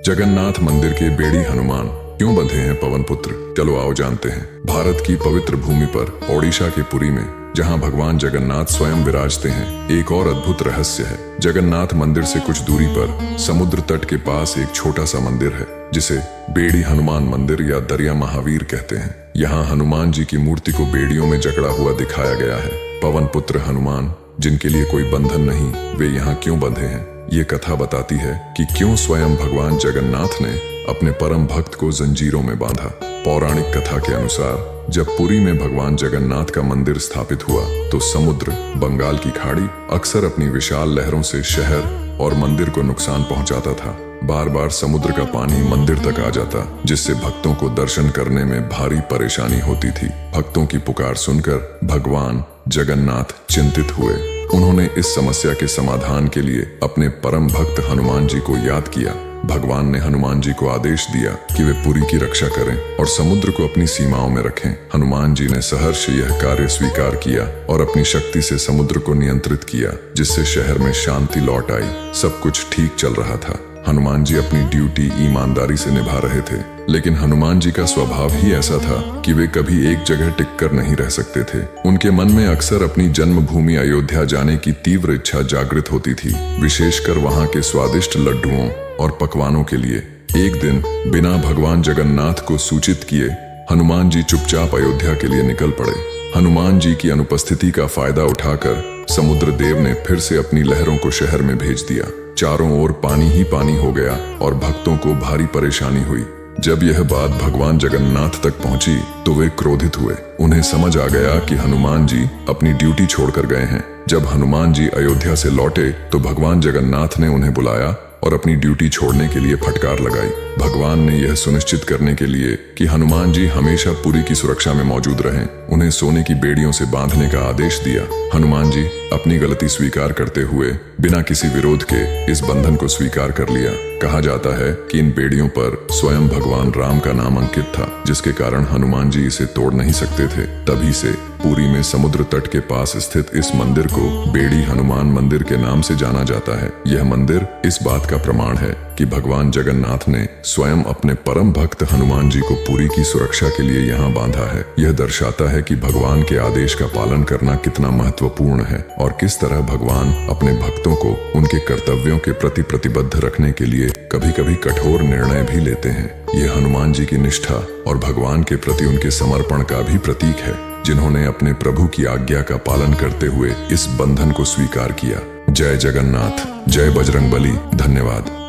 जगन्नाथ मंदिर के बेड़ी हनुमान क्यों बंधे हैं पवन पुत्र? चलो आओ जानते हैं। भारत की पवित्र भूमि पर ओडिशा के पुरी में जहां भगवान जगन्नाथ स्वयं विराजते हैं, एक और अद्भुत रहस्य है। जगन्नाथ मंदिर से कुछ दूरी पर समुद्र तट के पास एक छोटा सा मंदिर है जिसे बेड़ी हनुमान मंदिर या दरिया महावीर कहते हैं। यहाँ हनुमान जी की मूर्ति को बेड़ियों में जकड़ा हुआ दिखाया गया है। पवन पुत्र हनुमान, जिनके लिए कोई बंधन नहीं, वे यहाँ क्यों बंधे हैं? ये कथा बताती है कि क्यों स्वयं भगवान जगन्नाथ ने अपने परम भक्त को जंजीरों में बांधा। पौराणिक कथा के अनुसार जब पुरी में भगवान जगन्नाथ का मंदिर स्थापित हुआ तो समुद्र, बंगाल की खाड़ी अक्सर अपनी विशाल लहरों से शहर और मंदिर को नुकसान पहुंचाता था। बार बार समुद्र का पानी मंदिर तक आ जाता, जिससे भक्तों को दर्शन करने में भारी परेशानी होती थी। भक्तों की पुकार सुनकर भगवान जगन्नाथ चिंतित हुए। उन्होंने इस समस्या के समाधान के लिए अपने परम भक्त हनुमान जी को याद किया। भगवान ने हनुमान जी को आदेश दिया कि वे पुरी की रक्षा करें और समुद्र को अपनी सीमाओं में रखें। हनुमान जी ने सहर्ष यह कार्य स्वीकार किया और अपनी शक्ति से समुद्र को नियंत्रित किया, जिससे शहर में शांति लौट आई। सब कुछ ठीक चल रहा था। हनुमान जी अपनी ड्यूटी ईमानदारी से निभा रहे थे, लेकिन हनुमान जी का स्वभाव ही ऐसा था कि वे कभी एक जगह टिककर नहीं रह सकते थे। उनके मन में अक्सर अपनी जन्मभूमि अयोध्या जाने की तीव्र इच्छा जागृत होती थी, विशेषकर वहां के स्वादिष्ट लड्डुओं और पकवानों के लिए। एक दिन बिना भगवान जगन्नाथ को सूचित किए हनुमान जी चुपचाप अयोध्या के लिए निकल पड़े। हनुमान जी की अनुपस्थिति का फायदा उठाकर समुद्र देव ने फिर से अपनी लहरों को शहर में भेज दिया। चारों ओर पानी ही पानी हो गया और भक्तों को भारी परेशानी हुई। जब यह बात भगवान जगन्नाथ तक पहुंची तो वे क्रोधित हुए। उन्हें समझ आ गया कि हनुमान जी अपनी ड्यूटी छोड़कर गए हैं। जब हनुमान जी अयोध्या से लौटे तो भगवान जगन्नाथ ने उन्हें बुलाया और अपनी ड्यूटी छोड़ने के लिए फटकार लगाई। भगवान ने यह सुनिश्चित करने के लिए कि हनुमान जी हमेशा पुरी की सुरक्षा में मौजूद रहें, उन्हें सोने की बेड़ियों से बांधने का आदेश दिया। हनुमान जी अपनी गलती स्वीकार करते हुए बिना किसी विरोध के इस बंधन को स्वीकार कर लिया। कहा जाता है कि इन बेड़ियों पर स्वयं भगवान राम का नाम अंकित था, जिसके कारण हनुमान जी इसे तोड़ नहीं सकते थे। तभी से पुरी में समुद्र तट के पास स्थित इस मंदिर को बेड़ी हनुमान मंदिर के नाम से जाना जाता है। यह मंदिर इस बात का प्रमाण है कि भगवान जगन्नाथ ने स्वयं अपने परम भक्त हनुमान जी को पुरी की सुरक्षा के लिए यहाँ बांधा है। यह दर्शाता है कि भगवान के आदेश का पालन करना कितना महत्वपूर्ण है और किस तरह भगवान अपने भक्तों को उनके कर्तव्यों के प्रति प्रतिबद्ध रखने के लिए कभी कभी कठोर निर्णय भी लेते हैं। यह हनुमान जी की निष्ठा और भगवान के प्रति उनके समर्पण का भी प्रतीक है, जिन्होंने अपने प्रभु की आज्ञा का पालन करते हुए इस बंधन को स्वीकार किया। जय जगन्नाथ, जय बजरंगबली। धन्यवाद।